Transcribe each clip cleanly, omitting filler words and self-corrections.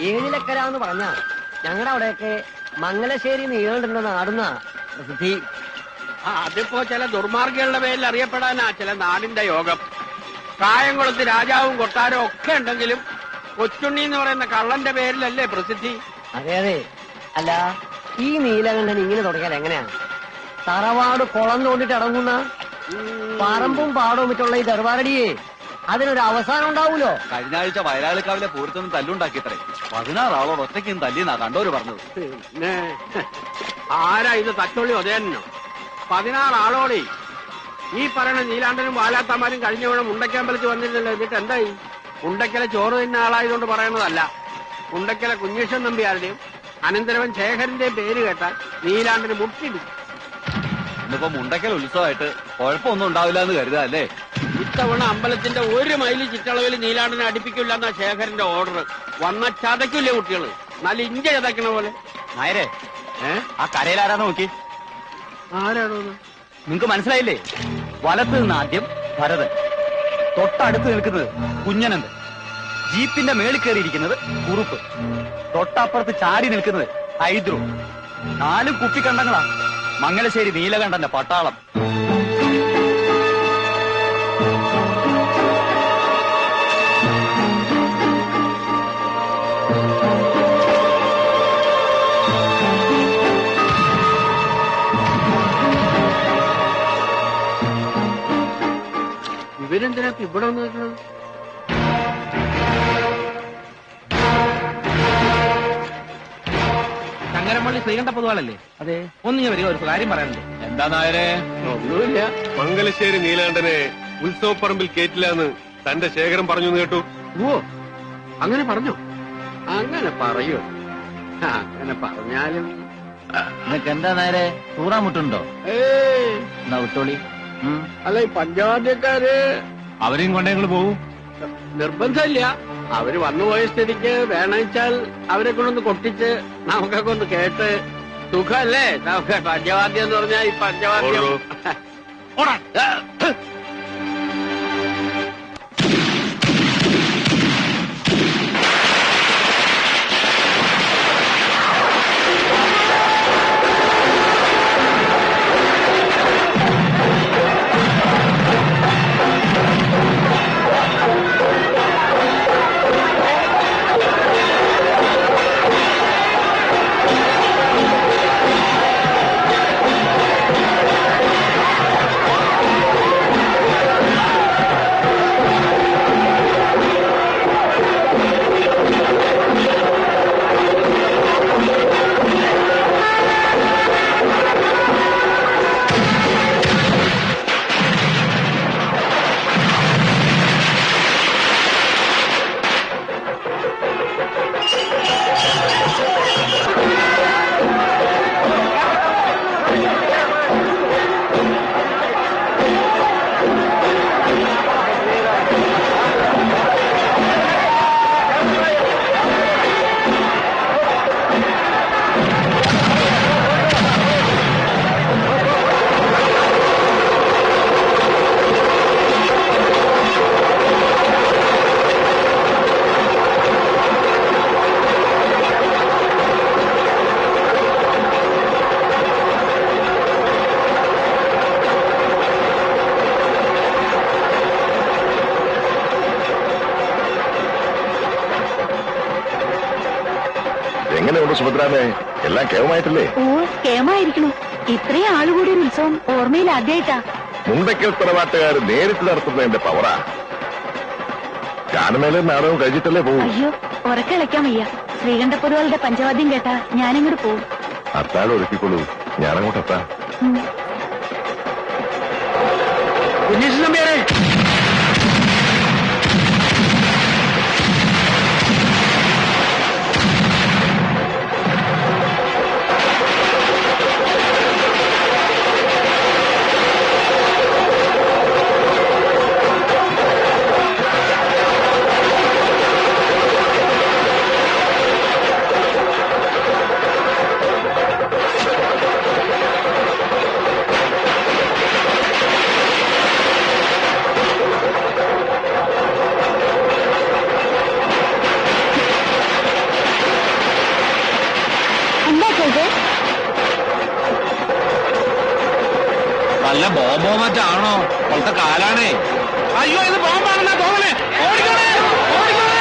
ഏഴിലക്കര എന്ന് പറഞ്ഞ ഞങ്ങളുടെ അവിടെയൊക്കെ മംഗലശ്ശേരി നീളുണ്ടെന്ന നാടുന്ന പ്രസിദ്ധി. അതിപ്പോ ചില ദുർമാർഗികളുടെ പേരിൽ അറിയപ്പെടാനാ ചില നാടിന്റെ യോഗം. കായംകുളത്ത് രാജാവും കൊട്ടാരവും ഒക്കെ ഉണ്ടെങ്കിലും കൊച്ചുണ്ണി എന്ന് പറയുന്ന കള്ളന്റെ പേരിലല്ലേ പ്രസിദ്ധി? അതെ അതെ. അല്ല, ഈ നീലകണ്ഠൻ ഇങ്ങനെ തുടങ്ങിയാൽ എങ്ങനെയാണ്? തറവാട് കുളം തോണ്ടിട്ട് ഇറങ്ങുന്ന പറമ്പും പാടവും മറ്റുള്ള ഈ ദർവാരടിയെ അതിനൊരു അവസാനം ഉണ്ടാവൂലോ? കഴിഞ്ഞ ആഴ്ച വയലാളിക്കാവിലെ പൂരത്തൊന്നും തല്ലുണ്ടാക്കിയത്രേ. 16 ആളോട് ഒറ്റയ്ക്കും തല്ലിന്നാ കണ്ടോര് പറഞ്ഞത്. പിന്നെ ആരാ ഇത് തച്ചുള്ളി ഉദയനോ? 16 ആളോടെ ഈ പറയുന്ന നീലാണ്ടനും വാലാത്തമാരും കഴിഞ്ഞ വേണം മുണ്ടക്കമ്പലത്തിൽ വന്നിരുന്നല്ലോ. എന്നിട്ട് എന്തായി? മുണ്ടക്കലെ ചോറ് തിന്ന ആളായതുകൊണ്ട് പറയണതല്ല. മുണ്ടക്കലെ കുഞ്ഞീഷൻ നമ്പിയാരുടെയും അനന്തരവൻ ശേഖരന്റെയും പേര് കേട്ടാൽ നീലാണ്ടന് മുട്ടിടിക്കും. ഇന്നിപ്പോ മുണ്ടക്കൽ ഉത്സവമായിട്ട് കുഴപ്പമൊന്നും ഉണ്ടാവില്ല എന്ന് കരുതാ അല്ലേ? ഇത്തവണ അമ്പലത്തിന്റെ 1 മൈൽ ചുറ്റളവിൽ നീലാണ്ടനെ അടുപ്പിക്കില്ല എന്നാ ശേഖരന്റെ ഓർഡർ. വന്ന ചതയ്ക്കില്ലേ കുട്ടികള്? നല്ല ഇഞ്ച ചതയ്ക്കണ പോലെ. നായരെ, ആ കരയിലാരാന്ന് നോക്കി. ആരാണോ? നിങ്ങക്ക് മനസ്സിലായില്ലേ? വലത്ത് നിന്ന് ആദ്യം ഭരതൻ, തൊട്ടടുത്ത് നിൽക്കുന്നത് കുഞ്ഞനന്ദൻ, ജീപ്പിന്റെ മേളിൽ കയറിയിരിക്കുന്നത് കുറുപ്പ്, തൊട്ടപ്പുറത്ത് ചാടി നിൽക്കുന്നത് ഹൈദ്രു. 4 കുപ്പിക്കണ്ടങ്ങളാ മംഗലശ്ശേരി നീലകണ്ഠന്റെ പട്ടാളം. ഇവരെന്തിനാ ഇവിടെ വന്ന് നിൽക്കുന്നത്? ചങ്ങരപ്പള്ളി ശ്രീകണ്ഠ പൊതുവാളല്ലേ? അതെ. ഒന്നിങ്ങ് വരിക, ഒരു കാര്യം പറയാനുണ്ട്. എന്താ നായരെ? ഒന്നുമില്ല. മംഗലശ്ശേരി നീലാണ്ടനെ ഉത്സവപ്പറമ്പിൽ കേറ്റില്ലാന്ന് തന്റെ ശേഖരം പറഞ്ഞു കേട്ടു. ഓ, അങ്ങനെ പറഞ്ഞോ? അങ്ങനെ പറയോ? അങ്ങനെ പറഞ്ഞാലും നിനക്ക് എന്താ നേരെ തൂറാമുട്ടുണ്ടോ? എന്നാ വിട്ടോളി. അല്ല, ഈ പഞ്ചവാദ്യക്കാര് അവരെയും കൊണ്ടേ ഞങ്ങൾ പോവും. നിർബന്ധമില്ല. അവര് വന്നുപോയ സ്ഥിതിക്ക് വേണമെച്ചാൽ അവരെ കൊണ്ടൊന്ന് കൊട്ടിച്ച് നമുക്കൊക്കെ ഒന്ന് കേട്ട് സുഖല്ലേ? നമുക്ക് പഞ്ചവാദ്യം എന്ന് പറഞ്ഞാൽ ഈ പഞ്ചവാദ്യം. എങ്ങനെയുണ്ട് സുഭദ്രാമേ? എല്ലാം കേവമായിട്ടില്ലേ? ഓ, കേമായിരിക്കണു. ഇത്രയും ആളുകൂടി ഒരു ഉത്സവം ഓർമ്മയിൽ ആദ്യമായിട്ടാ. മുണ്ടക്കൽ തറവാട്ടുകാർ നേരിട്ട് നടത്തുന്നതിന്റെ പവറാ. ഗാനമേളയും നാടകവും കഴിച്ചിട്ടല്ലേ പോവും. അയ്യോ, ഉറക്കളിക്കാൻ വയ്യ. ശ്രീകണ്ഠ പൊതുവാളുടെ പഞ്ചവാദ്യം കേട്ടാ ഞാനിങ്ങോട്ട് പോവും. അത്താഴം ഒരുക്കിക്കൊള്ളൂ, ഞാനങ്ങോട്ടെത്താം. കുഞ്ഞീഷൻ നമ്പ്യാരെ, വല്ല ബോംബോ മറ്റാണോ? ഇപ്പോഴത്തെ കാലാണേ. അയ്യോ, ഇത് ബോംബാണെന്നാ തോന്നണേ. ഓടിക്കോളേ, ഓടിക്കോളേ.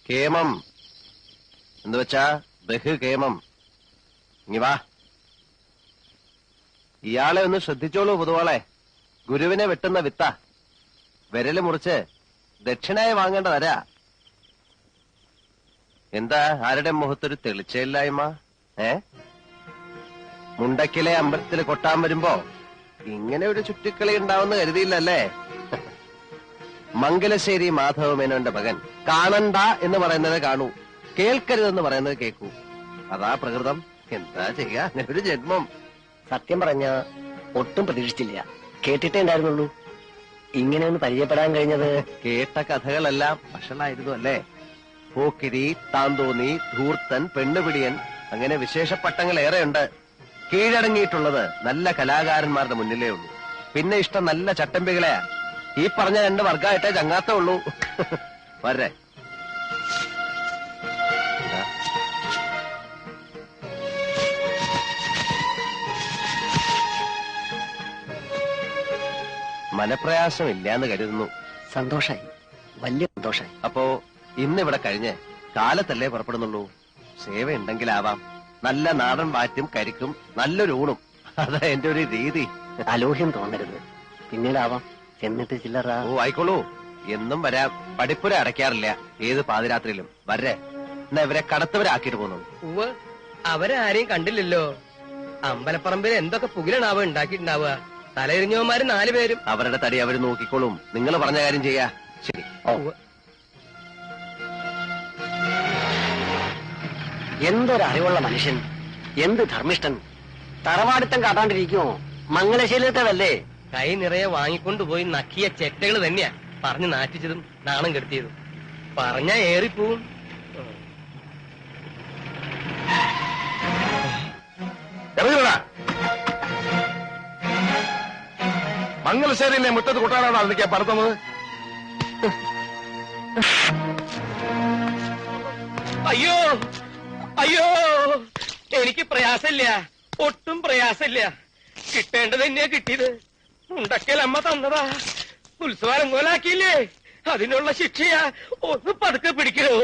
കേമം എന്ന് വെച്ചാ ബഹുകേമം. ഇനി വാ. ഇയാളെ ഒന്ന് ശ്രദ്ധിച്ചോളൂ പൊതുവാളെ. ഗുരുവിനെ വെട്ടുന്ന വിത്ത. വിരല് മുറിച്ച് ദക്ഷിണായി വാങ്ങേണ്ടതരാ. എന്താ ആരുടെ മുഖത്തൊരു തെളിച്ചയില്ലായ്മ? മുണ്ടക്കിലെ അമ്പലത്തിൽ കൊട്ടാൻ വരുമ്പോ ഇങ്ങനെ ഒരു ചുറ്റിക്കളി ഉണ്ടാവുന്ന കരുതിയില്ലല്ലേ? മംഗലശ്ശേരി മാധവമേനോന്റെ മകൻ കാണണ്ട എന്ന് പറയുന്നത് കാണൂ, കേൾക്കരുതെന്ന് പറയുന്നത് കേൾക്കൂ. അതാ പ്രകൃതം. എന്താ ചെയ്യാ, അങ്ങനെ ഒരു ജന്മം. സത്യം പറഞ്ഞ ഒട്ടും പ്രതീക്ഷിച്ചില്ല. കേട്ടിട്ടേ ഉണ്ടായിരുന്നുള്ളൂ. ഇങ്ങനെ ഒന്ന് പരിചയപ്പെടാൻ കഴിഞ്ഞത്. കേട്ട കഥകളെല്ലാം ഭക്ഷണമായിരുന്നു അല്ലേ? പോക്കിരി, താന്തോന്നി, ധൂർത്തൻ, പെണ്ണുപിടിയൻ, അങ്ങനെ വിശേഷ പട്ടങ്ങൾ ഏറെയുണ്ട്. കീഴടങ്ങിയിട്ടുള്ളത് നല്ല കലാകാരന്മാരുടെ മുന്നിലേ ഉള്ളൂ. പിന്നെ ഇഷ്ടം നല്ല ചട്ടമ്പികളെയാ. ഈ പറഞ്ഞ 2 വർഗമായിട്ടേ ചങ്ങാത്തേ ഉള്ളൂ. വരെ മനപ്രയാസം ഇല്ലാന്ന് കരുതുന്നു. സന്തോഷായി, വലിയ സന്തോഷായി. അപ്പോ ഇന്നിവിടെ കഴിഞ്ഞ് കാലത്തല്ലേ പുറപ്പെടുന്നുള്ളൂ. സേവ ഉണ്ടെങ്കിലാവാം. നല്ല നാടൻ വാറ്റും കരിക്കും നല്ലൊരു ഊണും. അതാ എന്റെ ഒരു രീതി. അലോഹ്യം തോന്നരുത്, പിന്നീടാവാം. എന്നിട്ട് ചില്ലറ. ഓ ആയിക്കോളൂ, എന്നും വരാം. പഠിപ്പുര അടയ്ക്കാറില്ല ഏത് പാതിരാത്രിയിലും. വരെ എന്നാ ഇവരെ കടത്തവരാക്കിട്ട് പോകുന്നു. അവരെ ആരെയും കണ്ടില്ലല്ലോ. അമ്പലപ്പറമ്പിൽ എന്തൊക്കെ പുകിലാണാവ ഉണ്ടാക്കിയിട്ടുണ്ടാവുക. തലയിരിഞ്ഞവന്മാര് 4 പേരും. അവരുടെ തടി അവര് നോക്കിക്കോളും. നിങ്ങൾ പറഞ്ഞ കാര്യം ചെയ്യാ. ശരി. എന്തൊരു അറിവുള്ള മനുഷ്യൻ, എന്ത് ധർമ്മിഷ്ഠൻ. തറവാടിത്തം കാട്ടാണ്ടിരിക്കുമോ? മംഗലശീലത്തല്ലേ? കൈ നിറയെ വാങ്ങിക്കൊണ്ടുപോയി നക്കിയ ചെറ്റകൾ തന്നെയാ പറഞ്ഞു നാറ്റിച്ചതും നാണം കെടുത്തിയതും. പറഞ്ഞാ ഏറിപ്പോവും. മംഗലശ്ശേരിയിലെ മുറ്റത്ത് കൊട്ടാനാണോ അതിലേക്ക് പറത്തുന്നത്? അയ്യോ അയ്യോ, എനിക്ക് പ്രയാസമില്ല, ഒട്ടും പ്രയാസമില്ല. കിട്ടേണ്ടത് തന്നെയാ കിട്ടിയത്. ഉണ്ടക്കൽ അമ്മ തന്നതാ. ഉത്സവം കോലാക്കിയില്ലേ, അതിനുള്ള ശിക്ഷയാ. ഒന്ന് പതുക്കെ പിടിക്കണോ.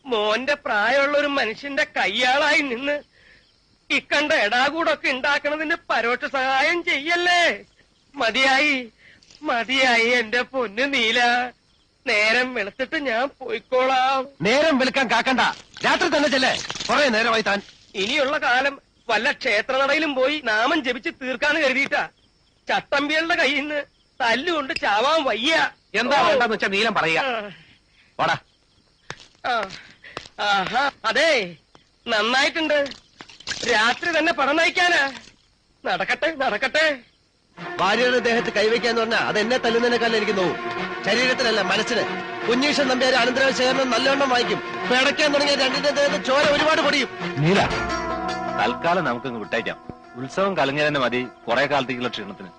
മോന്റെ പ്രായമുള്ള ഒരു മനുഷ്യന്റെ കയ്യാളായി നിന്ന് ഇക്കണ്ട എടാകൂടൊക്കെ ഉണ്ടാക്കണതിന് പരോക്ഷ സഹായം ചെയ്യല്ലേ. മതിയായി മതിയായി എന്റെ പൊന്നു നീല. നേരം വെളുത്തിട്ട് ഞാൻ പോയിക്കോളാം. നേരം വെളുക്കാൻ കാക്കണ്ട, രാത്രി തന്നെ ചെല്ലേ. കുറെ നേരമായി താൻ. ഇനിയുള്ള കാലം വല്ല ക്ഷേത്രനടയിലും പോയി നാമം ജപിച്ച് തീർക്കാന്ന് കരുതിയിട്ടാ. ചട്ടമ്പികളുടെ കയ്യിൽ നിന്ന് തല്ലുകൊണ്ട് ചാവാൻ വയ്യ. എന്താ വേണ്ടെന്ന് വെച്ചാ നീലം പറയാ. വാടാ. ആഹാ, അതെ, നന്നായിട്ടുണ്ട്. രാത്രി തന്നെ പണം നയിക്കാനാ. നടക്കട്ടെ നടക്കട്ടെ. ഭാര്യയുടെ ദേഹത്ത് കൈവയ്ക്കാന്ന് പറഞ്ഞാൽ അത് എന്നെ തല്ലുന്നതിനേക്കാളും എനിക്ക് നോവും. ശരീരത്തിലല്ല, മനസ്സിന്. കുഞ്ഞീഷൻ നമ്പ്യാർ അനന്തര ശേഖരണം നല്ലവണ്ണം വായിക്കും. പിടയ്ക്കാൻ തുടങ്ങിയ രണ്ടിന്റെ ദേഹത്ത് ചോര ഒരുപാട് പൊടിയും. നീല, തൽക്കാലം നമുക്കങ്ങ് വിട്ടേക്കാം. ഉത്സവം കലങ്ങിയ തന്നെ മതി കുറെ കാലത്തേക്കുള്ള ക്ഷീണത്തിന്.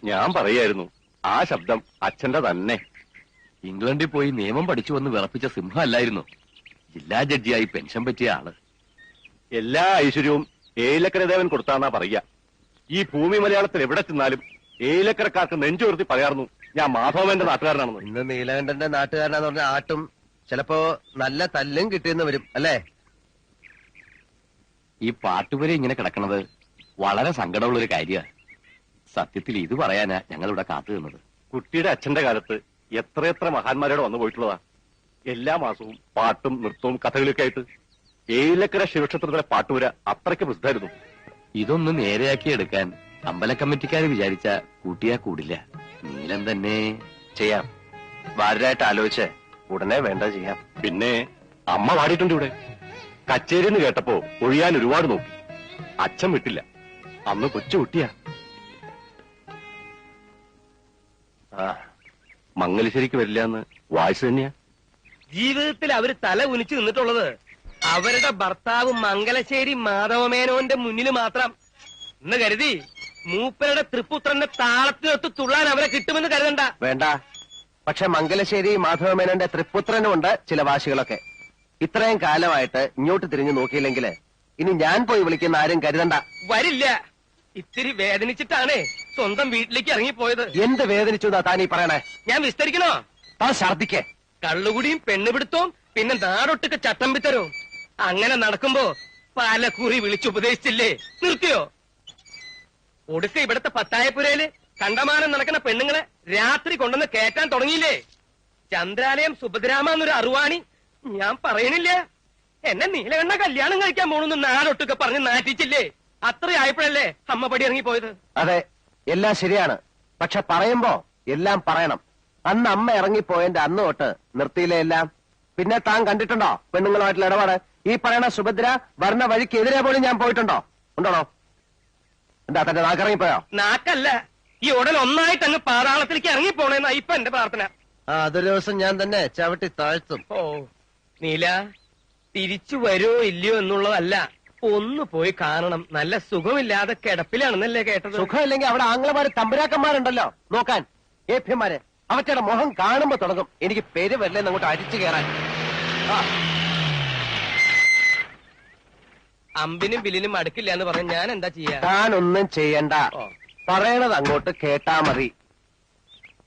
ഞാൻ പറയായിരുന്നു, ആ ശബ്ദം അച്ഛന്റെ തന്നെ. ഇംഗ്ലണ്ടിൽ പോയി നിയമം പഠിച്ചു വന്ന് വിറപ്പിച്ച സിംഹം അല്ലായിരുന്നു. ജില്ലാ ജഡ്ജിയായി പെൻഷൻ പറ്റിയ ആള്. എല്ലാ ഐശ്വര്യവും ഏലക്കരദേവൻ കൊടുത്താന്നാ പറയുക. ഈ ഭൂമി മലയാളത്തിൽ എവിടെ ചെന്നാലും ഏലക്കരക്കാർക്ക് നെഞ്ചുയർത്തി പറയാറുന്നു ഞാൻ മാധവന്റെ നാട്ടുകാരനാണെന്ന്. ഇന്ന് നീലകണ്ഠന്റെ നാട്ടുകാരനാന്ന് പറഞ്ഞ ആട്ടും ചിലപ്പോ നല്ല തല്ലും കിട്ടിയെന്ന് വരും അല്ലേ? ഈ പാട്ടുവരെ ഇങ്ങനെ കിടക്കണത് വളരെ സങ്കടമുള്ളൊരു കാര്യമാണ്. സത്യത്തിൽ ഇത് പറയാനാ ഞങ്ങളിവിടെ കാത്തു നിന്നത്. കുട്ടിയുടെ അച്ഛന്റെ കാലത്ത് എത്രയെത്ര മഹാന്മാരോട് വന്നു പോയിട്ടുള്ളതാ. എല്ലാ മാസവും പാട്ടും നൃത്തവും കഥകളിയൊക്കെ ആയിട്ട്. ഏലക്കര ശിവക്ഷേത്രത്തിലെ പാട്ടുപുര അത്രയ്ക്ക് പ്രസിദ്ധമായിരുന്നു. ഇതൊന്ന് നേരെയാക്കി എടുക്കാൻ അമ്പല കമ്മിറ്റിക്കാര് വിചാരിച്ച കൂട്ടിയാ കൂടില്ല. നീലം തന്നെ ചെയ്യാം. വാരായിട്ട് ആലോചിച്ച് ഉടനെ വേണ്ട ചെയ്യാം. പിന്നെ അമ്മ പാടിയിട്ടുണ്ട് ഇവിടെ. കച്ചേരിന്ന് കേട്ടപ്പോ ഒഴിയാൻ ഒരുപാട് നോക്കി. അച്ഛൻ വിട്ടില്ല. അന്ന് കൊച്ചു കുട്ടിയാ. മംഗലശ്ശേരിക്ക് വരില്ല എന്ന് വായിച്ചു തന്നെയാ. ജീവിതത്തിൽ അവര് തല ഉനിച്ചു നിന്നിട്ടുള്ളത് അവരുടെ ഭർത്താവ് മംഗലശ്ശേരി മാധവമേനോന്റെ മുന്നിൽ മാത്രം എന്ന് കരുതി മൂപ്പരുടെ തൃപ്പുത്രന്റെ താളത്തിനൊത്ത് തുള്ളാൻ അവരെ കിട്ടുമെന്ന് കരുതണ്ട. വേണ്ട. പക്ഷെ മംഗലശ്ശേരി മാധവമേനോന്റെ തൃപ്പുത്രനുമുണ്ട് ചില വാശികളൊക്കെ. ഇത്രയും കാലമായിട്ട് ഇങ്ങോട്ട് തിരിഞ്ഞു നോക്കിയില്ലെങ്കിൽ ഇനി ഞാൻ പോയി വിളിക്കുന്ന ആരും കരുതണ്ട. വരില്ല. ഇത്തിരി വേദനിച്ചിട്ടാണേ സ്വന്തം വീട്ടിലേക്ക് ഇറങ്ങിപ്പോയത്. എന്ത് വേദനിച്ചു എന്നാ താനീ പറയണേ? ഞാൻ വിസ്തരിക്കണോ? താൻ ഛർദിക്കേ. കള്ളുകുടിയും പെണ്ണുപിടുത്തവും പിന്നെ നാടൊട്ടുക്ക് ചട്ടമ്പിത്തരവും അങ്ങനെ നടക്കുമ്പോ പല കുറി വിളിച്ചുപദേശിച്ചില്ലേ? നിർത്തിയോ? ഒടുക്ക ഇവിടത്തെ പത്തായപ്പുരയില് കണ്ടമാനം നടക്കുന്ന പെണ്ണുങ്ങളെ രാത്രി കൊണ്ടുവന്ന് കേറ്റാൻ തുടങ്ങിയില്ലേ? ചന്ദ്രാലയം സുഭദ്രാമ എന്നൊരു അറുവാണി ഞാൻ പറയണില്ല. എന്നെ നീലകണ്ണ കല്യാണം കഴിക്കാൻ പോണെന്ന് നാടൊട്ടുക്കെ പറഞ്ഞ് നാറ്റിച്ചില്ലേ? അത്രയായപ്പോഴല്ലേ അമ്മ പടി ഇറങ്ങിപ്പോയത്? അതെ, എല്ലാം ശരിയാണ്. പക്ഷെ പറയുമ്പോ എല്ലാം പറയണം. അന്ന് അമ്മ ഇറങ്ങിപ്പോയതിന്റെ അന്ന് തൊട്ട് നിർത്തിയില്ലേ എല്ലാം. പിന്നെ താൻ കണ്ടിട്ടുണ്ടോ പെണ്ണുങ്ങളുമായിട്ടുള്ള ഇടപാട്? ഈ പറയണ സുഭദ്ര വരുന്ന വഴിക്കെതിരെ പോലും ഞാൻ പോയിട്ടുണ്ടോ? ഉണ്ടോണോ? എന്താ തന്റെ നാക്കിറങ്ങിപ്പോയോ? നാക്കല്ല, ഈ ഉടൻ ഒന്നായിട്ട് അങ്ങ് പാതാളത്തിലേക്ക് ഇറങ്ങിപ്പോണേന്നാ ഇപ്പൊ എന്റെ പ്രാർത്ഥന. അതൊരു ദിവസം ഞാൻ തന്നെ ചവിട്ടി താഴ്ത്തും. ഓ നീല, തിരിച്ചു വരുമോ ഇല്ലയോ എന്നുള്ളതല്ല, ഒന്ന് പോയി കാണണം. നല്ല സുഖമില്ലാതെ കിടപ്പിലാണെന്നല്ലേ കേട്ടത്? സുഖമില്ലെങ്കിൽ അവിടെ ആംഗ്ലമാര് തമ്പുരാക്കന്മാരുണ്ടല്ലോ നോക്കാൻ, ഏഭ്യന്മാര്. അവറ്റയുടെ മുഖം കാണുമ്പോ തുടങ്ങും എനിക്ക് പേര് വരില്ലെന്ന് അങ്ങോട്ട് അരിച്ചു കയറാൻ. അമ്പിനും ബില്ലിനും അടുക്കില്ല എന്ന് പറഞ്ഞ ഞാൻ എന്താ ചെയ്യാ? താനൊന്നും ചെയ്യണ്ട. പറയണത് അങ്ങോട്ട് കേട്ടാ മതി.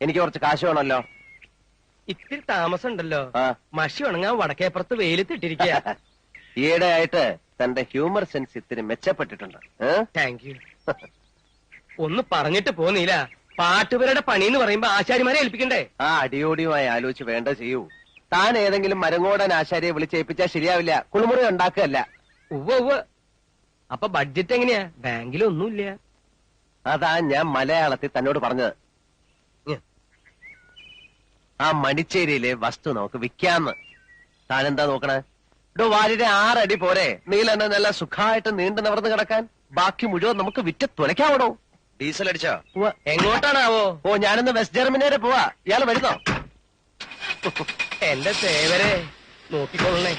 എനിക്ക് കുറച്ച് കാശ് വേണമല്ലോ. ഇത്തിരി താമസം ഉണ്ടല്ലോ. ആ. മഷി ഉണങ്ങാൻ വടക്കേപ്പുറത്ത് വെയിലത്തിട്ടിരിക്കുക. ഈയിടെയായിട്ട് തന്റെ ഹ്യൂമർ സെൻസ് ഇത്തിരി മെച്ചപ്പെട്ടിട്ടുണ്ട്. Thank you. ഒന്ന് പറഞ്ഞിട്ട് പോന്നീല. പാട്ടുപേരുടെ പണി എന്ന് പറയുമ്പോ ആശാരിമാരെ ഏൽപ്പിക്കണ്ടേ? ആ അടിയോടിയുമായി ആലോചിച്ച് വേണ്ട ചെയ്യൂ. താൻ ഏതെങ്കിലും മരങ്ങോടൻ ആശാരിയെ വിളിച്ചേൽപ്പിച്ചാൽ ശരിയാവില്ല. കുളിമുറി ഉണ്ടാക്കുകയല്ല. ഉവ്വ് ഉവ്വ്. അപ്പൊ ബഡ്ജറ്റ് എങ്ങനെയാ? ബാങ്കിലൊന്നുമില്ല. അതാ ഞാൻ മലയാളത്തിൽ തന്നോട് പറഞ്ഞത്. ആ മണിച്ചേരിയിലെ വസ്തു നമുക്ക് വിൽക്കാന്ന്. താനെന്താ നോക്കണേ? വാലിന്റെ 6 അടി പോരെ നീലെന്നെ നല്ല സുഖമായിട്ട് നീണ്ടു നിവർന്ന് കിടക്കാൻ? ബാക്കി മുഴുവൻ നമുക്ക് വിറ്റ് തുലയ്ക്കാവണോ? ഡീസൽ അടിച്ചോ? എങ്ങോട്ടാണാവോ? ഓ, ഞാനിന്ന് വെസ്റ്റ് ജർമ്മനി വരെ പോവാ. ഇയാള് വരുന്നോ? എന്റെ സേവരെ നോക്കിക്കൊള്ളണേ.